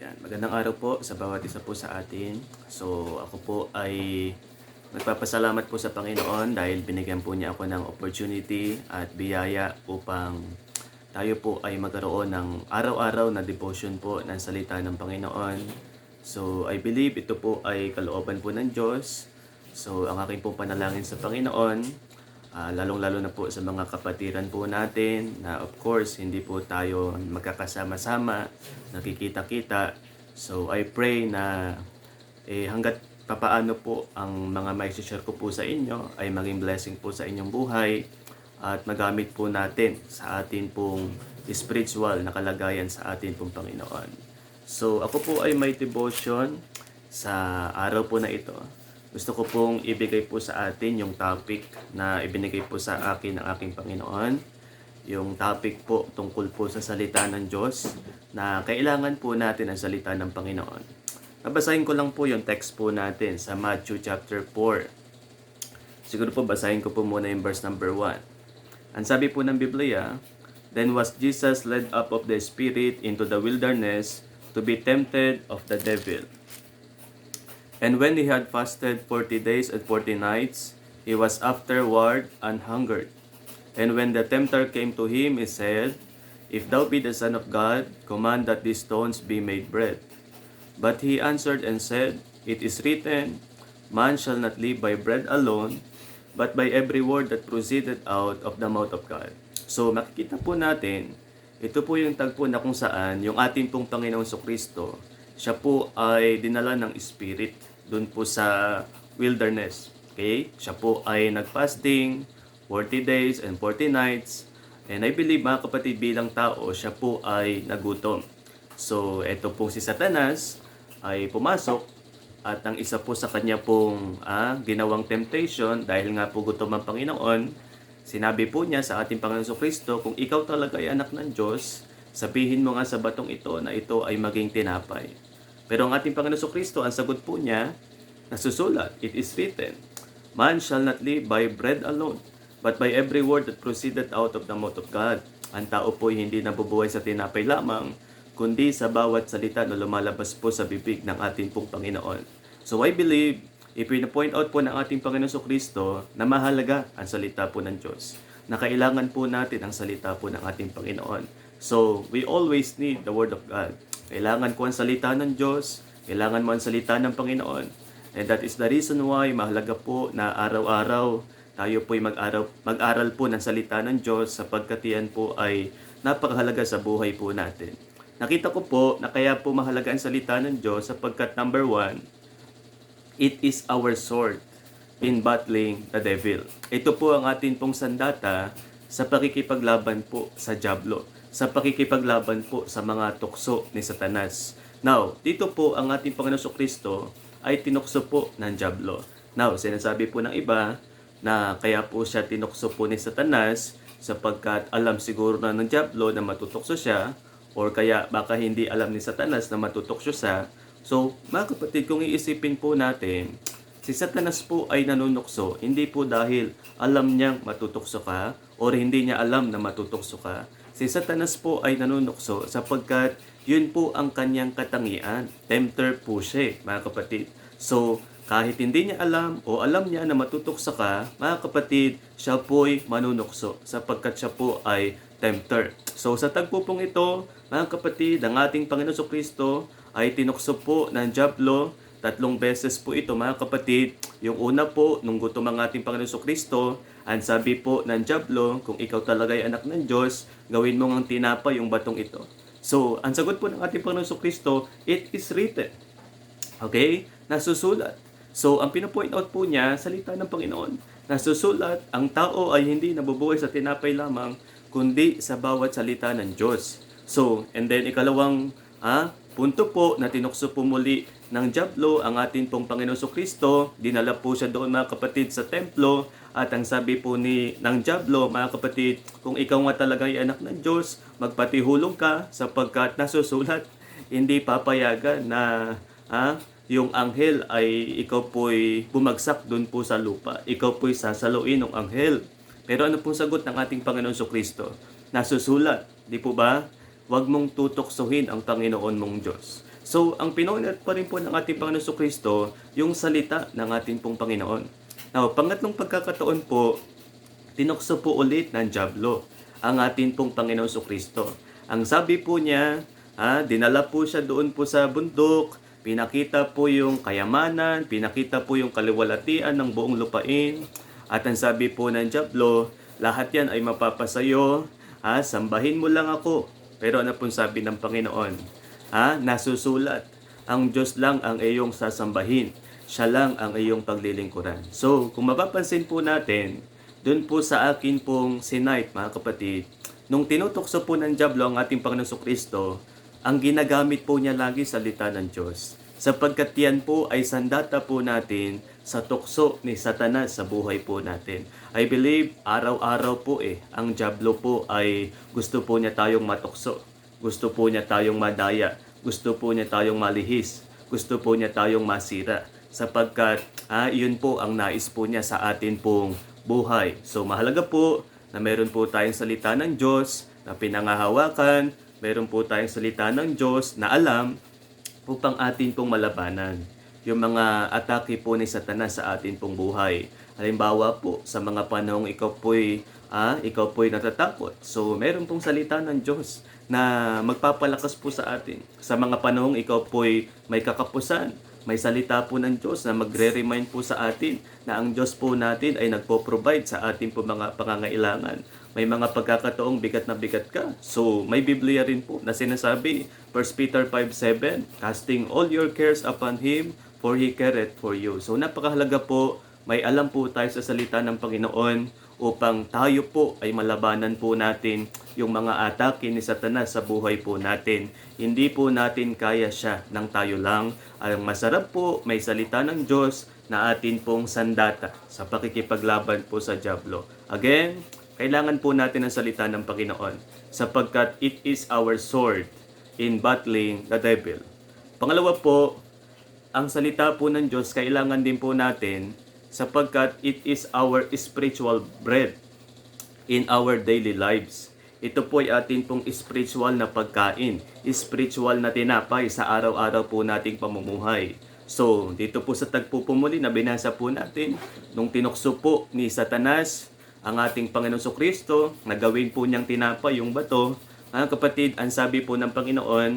Yan. Magandang araw po sa bawat isa po sa atin. So, ako po ay nagpapasalamat po sa Panginoon dahil binigyan po niya ako ng opportunity at biyaya upang tayo po ay magkaroon ng araw-araw na devotion po ng salita ng Panginoon. So, I believe ito po ay kalooban po ng Diyos. So, ang aking pong panalangin sa Panginoon, lalong-lalo na po sa mga kapatiran po natin na of course hindi po tayo magkakasama-sama, nakikita-kita. So I pray na hanggat papaano po ang mga mai-share ko po sa inyo ay maging blessing po sa inyong buhay at magamit po natin sa atin pong spiritual na kalagayan sa atin pong Panginoon. So ako po ay may devotion sa araw po na ito. Gusto ko pong ibigay po sa atin yung topic na ibinigay po sa akin ng aking Panginoon. Yung topic po tungkol po sa salita ng Diyos na kailangan po natin ang salita ng Panginoon. Babasahin ko lang po yung text po natin sa Matthew chapter 4. Siguro po basahin ko po muna yung verse number 1. Ang sabi po ng Biblia, "Then was Jesus led up of the Spirit into the wilderness to be tempted of the devil. And when he had fasted 40 days and 40 nights, he was afterward an hungered. And when the tempter came to him, he said, If thou be the Son of God, command that these stones be made bread. But he answered and said, It is written, Man shall not live by bread alone, but by every word that proceeded out of the mouth of God." So makikita po natin, ito po yung tagpo na kung saan yung ating pong Panginoong Kristo, siya po ay dinala ng Spirit doon po sa wilderness. Okay? Siya po ay nag-fasting 40 days and 40 nights. And I believe mga kapatid bilang tao, siya po ay nagutom. So, ito pong si Satanas ay pumasok at ang isa po sa kanya pong ginawang temptation dahil nga po gutom ang Panginoon, sinabi po niya sa ating Panginoon Kristo, kung ikaw talaga ay anak ng Diyos, sabihin mo nga sa batong ito na ito ay maging tinapay. Pero ang ating Panginoon Kristo, ang sagot po niya, nasusulat, it is written, Man shall not live by bread alone, but by every word that proceeded out of the mouth of God. Ang tao po ay hindi nabubuhay sa tinapay lamang, kundi sa bawat salita na lumalabas po sa bibig ng ating pong Panginoon. So I believe, ipina-point out po ng ating Panginoon Kristo na mahalaga ang salita po ng Diyos, na kailangan po natin ang salita po ng ating Panginoon. So we always need the Word of God. Kailangan ko ang salita ng Diyos, kailangan mo ang salita ng Panginoon. And that is the reason why mahalaga po na araw-araw tayo po ay mag-aral po ng salita ng Diyos sapagkat yan po ay napakahalaga sa buhay po natin. Nakita ko po na kaya po mahalaga ang salita ng Diyos sapagkat number 1, it is our sword in battling the devil. Ito po ang atin pong sandata sa pakikipaglaban po sa dyablo, sa pakikipaglaban po sa mga tukso ni Satanas. Now, dito po ang ating Panginoon Kristo ay tinukso po ng dyablo. Now, sinasabi po ng iba na kaya po siya tinukso po ni Satanas sapagkat alam siguro na ng dyablo na matutukso siya or kaya baka hindi alam ni Satanas na matutukso siya. So, mga kapatid, kung iisipin po natin, si Satanas po ay nanunukso hindi po dahil alam niyang matutukso ka or hindi niya alam na matutukso ka. Si Satanas po ay nanunukso sapagkat yun po ang kanyang katangian. Tempter po siya, mga kapatid. So, kahit hindi niya alam o alam niya na matutukso ka, mga kapatid, siya po'y manunukso sapagkat siya po ay tempter. So, sa tagpo pong ito, mga kapatid, ang ating Panginoon Kristo ay tinukso po ng dyablo. 3 beses po ito, mga kapatid. Yung una po, nung gutom ang ating Panginoon Kristo, ang sabi po ng dyablo, kung ikaw talaga ay anak ng Diyos, gawin mo ngang tinapay yung batong ito. So, ang sagot po ng ating Panginoon Kristo, it is written. Okay? Nasusulat. So, ang pinapoint out po niya, salita ng Panginoon. Nasusulat, ang tao ay hindi nabubuhay sa tinapay lamang, kundi sa bawat salita ng Diyos. So, and then ikalawang punto po na tinukso po muli ng dyablo ang ating pong Panginoon Kristo. Dinala po siya doon, mga kapatid, sa templo. At ang sabi po ng dyablo, mga kapatid, kung ikaw nga talaga ay anak ng Diyos, magpatihulog ka sapagkat nasusulat, hindi papayagan na yung anghel ay ikaw po'y bumagsak doon po sa lupa. Ikaw po'y sasaluin ng anghel. Pero ano pong sagot ng ating Panginoon Kristo? Nasusulat, di po ba? Huwag mong tutuksohin ang Panginoon mong Diyos. So, ang pinunat pa rin po ng ating Panginoon Kristo, yung salita ng ating pong Panginoon. Now, pangatlong pagkakataon po, tinukso po ulit ng dyablo ang ating pong Panginoon Kristo. Ang sabi po niya, dinala po siya doon po sa bundok, pinakita po yung kayamanan, pinakita po yung kaliwalatian ng buong lupain, at ang sabi po ng dyablo, lahat yan ay mapapasayo, sambahin mo lang ako. Pero ano pong sabi ng Panginoon? Nasusulat, ang Diyos lang ang iyong sasambahin, siya lang ang iyong paglilingkuran. So, kung mapapansin po natin, doon po sa akin pong sinight, mga kapatid, nung tinutokso po ng dyablo ang ating Panginoon Kristo, ang ginagamit po niya lagi salita ng Diyos. Sapagkat yan po ay sandata po natin sa tukso ni Satanas sa buhay po natin. I believe araw-araw po ang dyablo po ay gusto po niya tayong matukso. Gusto po niya tayong madaya. Gusto po niya tayong malihis. Gusto po niya tayong masira. Sapagkat yun po ang nais po niya sa atin pong buhay. So mahalaga po na meron po tayong salita ng Diyos na pinangahawakan. Meron po tayong salita ng Diyos na alam upang atin pong malabanan yung mga atake po ni Satanas sa atin pong buhay. Halimbawa po, sa mga panahong ikaw po'y natatakot. So, meron pong salita ng Diyos na magpapalakas po sa atin. Sa mga panahong ikaw po'y may kakapusan, may salita po ng Diyos na magre-remind po sa atin na ang Diyos po natin ay nagpo-provide sa ating po mga pangangailangan. May mga pagkakataong bigat na bigat ka. So, may Biblia rin po na sinasabi, 1 Peter 5:7, casting all your cares upon Him, for He careth for you. So, napakahalaga po, may alam po tayo sa salita ng Panginoon upang tayo po ay malabanan po natin yung mga atake ni Satanas sa buhay po natin. Hindi po natin kaya siya ng tayo lang. Ang masarap po, may salita ng Diyos na atin pong sandata sa pakikipaglaban po sa dyablo. Again, kailangan po natin ang salita ng Panginoon sapagkat it is our sword in battling the devil. Pangalawa po, ang salita po ng Diyos kailangan din po natin sapagkat it is our spiritual bread in our daily lives. Ito po ay atin pong spiritual na pagkain, spiritual na tinapay sa araw-araw po nating pamumuhay. So, dito po sa tagpupumuli na binasa po natin, nung tinukso po ni Satanas ang ating Panginoon Kristo, nagawin po niyang tinapay yung bato. Kapatid, ang sabi po ng Panginoon,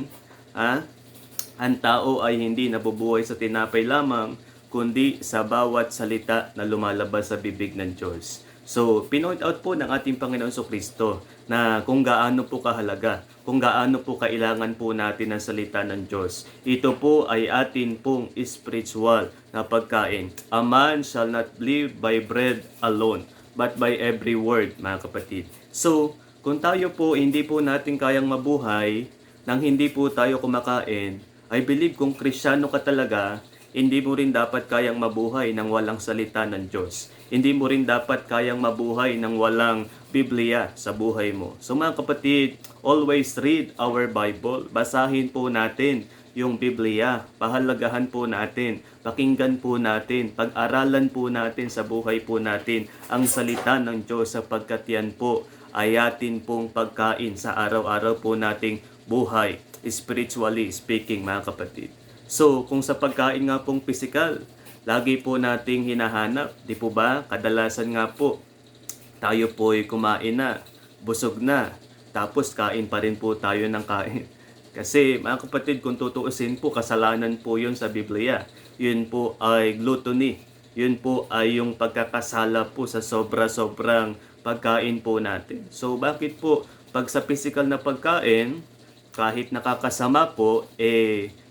ang tao ay hindi nabubuhay sa tinapay lamang, kundi sa bawat salita na lumalabas sa bibig ng Diyos. So, pinoint out po ng ating Panginoon Kristo na kung gaano po kahalaga, kung gaano po kailangan po natin ang salita ng Diyos. Ito po ay atin pong spiritual na pagkain. A man shall not live by bread alone, but by every word, mga kapatid. So, kung tayo po hindi po natin kayang mabuhay nang hindi po tayo kumakain, I believe kung Kristiyano ka talaga, hindi mo rin dapat kayang mabuhay nang walang salita ng Diyos. Hindi mo rin dapat kayang mabuhay nang walang Biblia sa buhay mo. So mga kapatid, always read our Bible. Basahin po natin yung Biblia. Pahalagahan po natin. Pakinggan po natin. Pag-aralan po natin sa buhay po natin ang salita ng Diyos sapagkat yan po ay atin pong pagkain sa araw-araw po nating buhay. Spiritually speaking, mga kapatid. So, kung sa pagkain nga pong physical, lagi po nating hinahanap, di po ba? Kadalasan nga po, tayo po'y kumain na, busog na, tapos kain pa rin po tayo ng kain. Kasi mga kapatid, kung tutuusin po, kasalanan po yun sa Biblia. Yun po ay gluttony. Yun po ay yung pagkakasala po sa sobra-sobrang pagkain po natin. So, bakit po, pag sa physical na pagkain, kahit nakakasama po,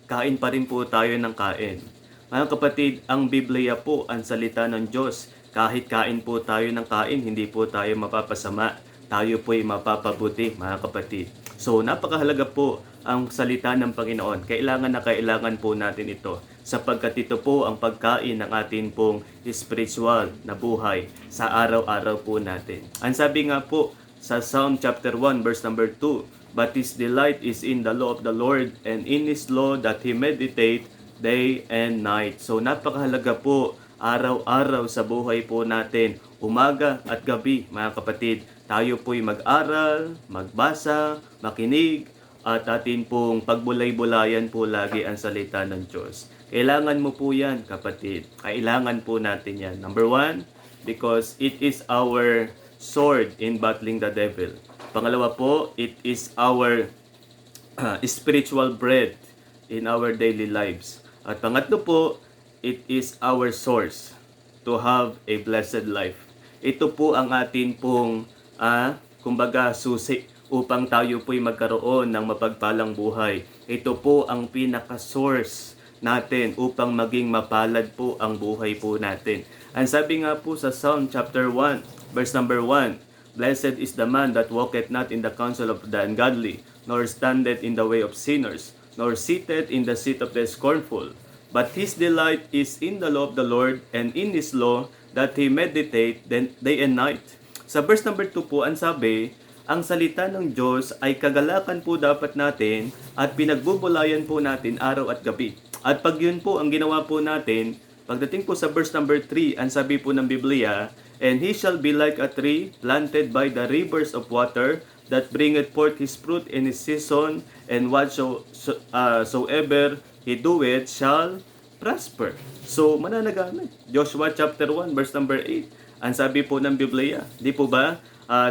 kain pa rin po tayo ng kain. Mga kapatid, ang Biblia po, ang salita ng Diyos. Kahit kain po tayo ng kain, hindi po tayo mapapasama. Tayo po'y mapapabuti, mga kapatid. So, napakahalaga po ang salita ng Panginoon. Kailangan na kailangan po natin ito. Sapagkat ito po ang pagkain ng atin pong spiritual na buhay sa araw-araw po natin. Ang sabi nga po sa Psalm chapter 1 verse number 2, but his delight is in the law of the Lord, and in his law that he meditate day and night. So napakahalaga po araw-araw sa buhay po natin, umaga at gabi, mga kapatid. Tayo po'y mag-aral, magbasa, makinig, at atin pong pagbulay-bulayan po lagi ang salita ng Diyos. Kailangan mo po yan, kapatid. Kailangan po natin yan. Number 1, because it is our sword in battling the devil. Pangalawa po, it is our spiritual bread in our daily lives. At pangatlo po, it is our source to have a blessed life. Ito po ang atin pong, kumbaga, susi upang tayo po'y magkaroon ng mapagpalang buhay. Ito po ang pinaka-source natin upang maging mapalad po ang buhay po natin. Ang sabi nga po sa Psalm chapter 1, verse number 1, Blessed is the man that walketh not in the counsel of the ungodly, nor standeth in the way of sinners, nor sitteth in the seat of the scornful. But his delight is in the law of the Lord, and in his law that he meditate day and night. Sa verse number 2 po, ang sabi, ang salita ng Diyos ay kagalakan po dapat natin at pinagbubulayan po natin araw at gabi. At pag yun po ang ginawa po natin, pagdating po sa verse number 3, ang sabi po ng Biblia, and he shall be like a tree planted by the rivers of water that bringeth forth his fruit in his season, and whatsoever he doeth shall prosper. So, mananagamit. Joshua chapter 1, verse number 8. Ang sabi po ng Biblia, di po ba?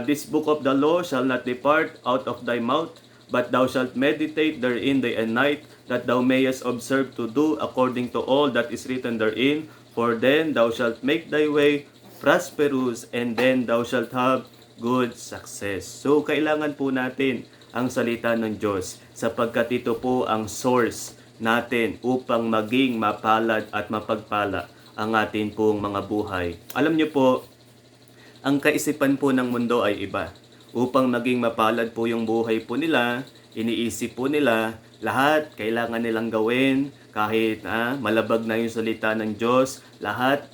This book of the law shall not depart out of thy mouth, but thou shalt meditate therein day and night, that thou mayest observe to do according to all that is written therein. For then thou shalt make thy way prosperous, and then thou shalt have good success. So, kailangan po natin ang salita ng Diyos sapagkat ito po ang source natin upang maging mapalad at mapagpala ang atin pong mga buhay. Alam niyo po, ang kaisipan po ng mundo ay iba. Upang maging mapalad po yung buhay po nila, iniisip po nila, lahat kailangan nilang gawin, kahit malabag na yung salita ng Diyos, lahat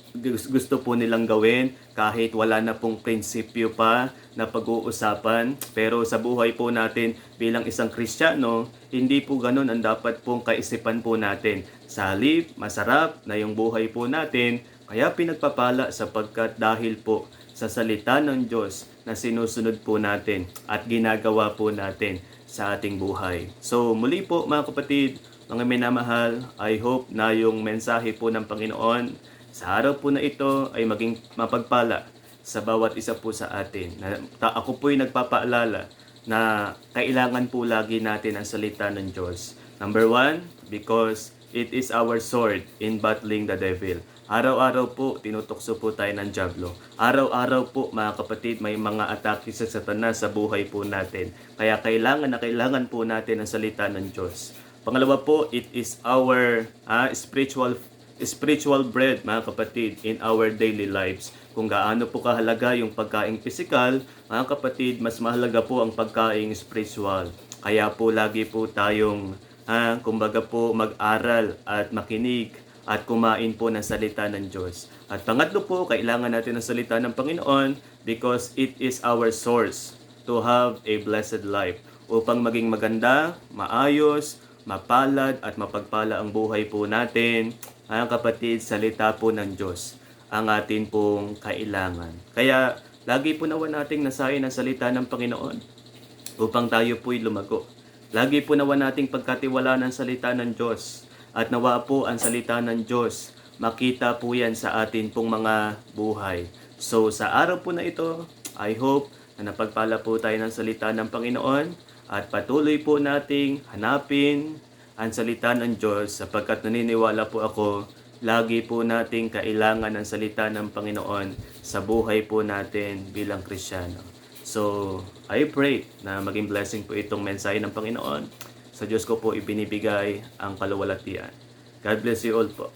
gusto po nilang gawin, kahit wala na pong prinsipyo pa na pag-uusapan. Pero sa buhay po natin bilang isang Kristiyano, hindi po ganun ang dapat pong kaisipan po natin. Sa halip, masarap na yung buhay po natin, kaya pinagpapala sapagkat dahil po sa salita ng Diyos na sinusunod po natin at ginagawa po natin sa ating buhay. So muli po mga kapatid, mga minamahal, I hope na yung mensahe po ng Panginoon sa araw po na ito ay maging mapagpala sa bawat isa po sa atin. Ako po'y nagpapaalala na kailangan po lagi natin ang salita ng Diyos. Number 1, because it is our sword in battling the devil. Araw-araw po, tinutokso po tayo ng dyablo. Araw-araw po, mga kapatid, may mga atake sa Satanas sa buhay po natin. Kaya kailangan po natin ang salita ng Diyos. Pangalawa po, it is our spiritual bread, mga kapatid, in our daily lives. Kung gaano po kahalaga yung pagkaing physical, mga kapatid, mas mahalaga po ang pagkaing spiritual. Kaya po lagi po tayong, kumbaga po, mag-aral at makinig at kumain po ng salita ng Diyos. At pangatlo po, kailangan natin ang salita ng Panginoon because it is our source to have a blessed life. Upang maging maganda, maayos, mapalad at mapagpala ang buhay po natin, kapatid, salita po ng Diyos ang atin pong kailangan. Kaya lagi po nawa nating nasayin ang salita ng Panginoon upang tayo po'y lumago. Lagi po nawa nating pagkatiwalaan ang salita ng Diyos at nawa po ang salita ng Diyos makita po yan sa atin pong mga buhay. So sa araw po na ito, I hope na napagpala po tayo ng salita ng Panginoon at patuloy po nating hanapin ang salita ng Diyos sapagkat naniniwala po ako, lagi po nating kailangan ang salita ng Panginoon sa buhay po natin bilang Kristiyano. So, I pray na maging blessing po itong mensahe ng Panginoon. Sa Diyos ko po ibinibigay ang kaluwalhatian. God bless you all po.